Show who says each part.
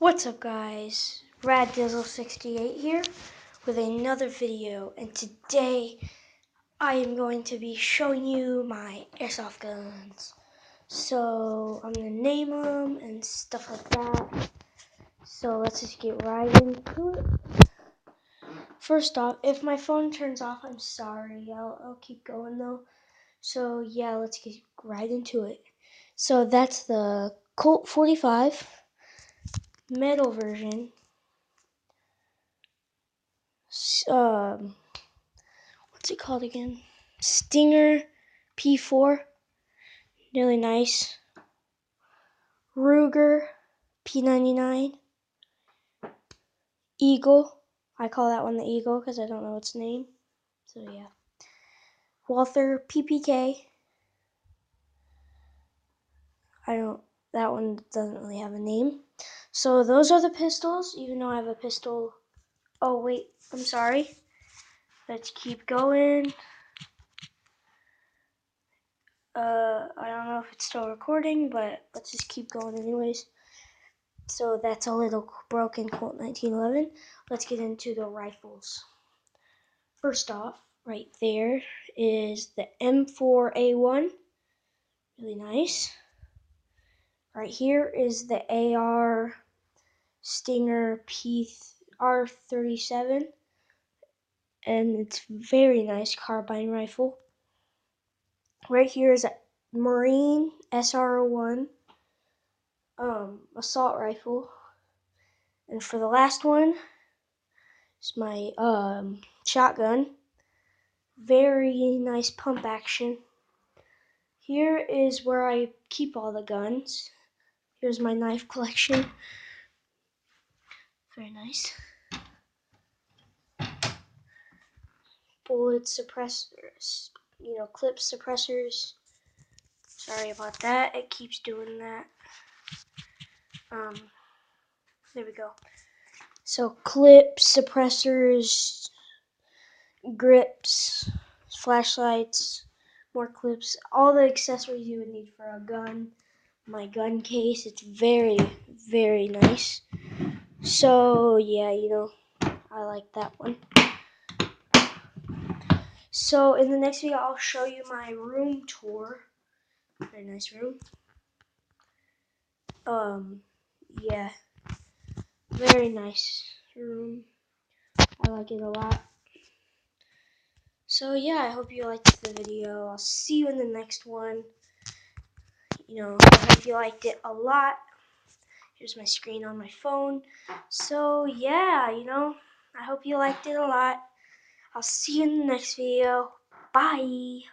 Speaker 1: What's up, guys? RadDizzle68 here with another video, and today I am going to be showing you my airsoft guns. So I'm going to name them and stuff like that. So let's just get right into it. First off, if my phone turns off, I'm sorry. I'll keep going though. So yeah, let's get right into it. So that's the Colt 45 metal version. What's it called again? Stinger P4, really nice. Ruger P99. Eagle, I call that one the Eagle because I don't know its name. So yeah. Walther PPK. That one doesn't really have a name. So those are the pistols, even though I have a pistol. Oh wait, I'm sorry. Let's keep going. I don't know if it's still recording, but let's just keep going anyways. So that's a little broken Colt 1911. Let's get into the rifles. First off, right there is the M4A1. Really nice. Right here is the AR Stinger PR37. And it's very nice carbine rifle. Right here is a Marine SR01 assault rifle. And for the last one, it's my shotgun. Very nice pump action. Here is where I keep all the guns. Here's my knife collection. Very nice. Bullet suppressors, clip suppressors. Sorry about that. It keeps doing that. There we go. So clip suppressors, grips, flashlights, more clips, all the accessories you would need for a gun. My gun case, it's very, very nice. So yeah, I like that one. So in the next video, I'll show you my room tour. Very nice room. Yeah, very nice room. I like it a lot. So yeah, I hope you liked the video. I'll see you in the next one. I hope you liked it a lot. Here's my screen on my phone. So yeah, I hope you liked it a lot. I'll see you in the next video. Bye.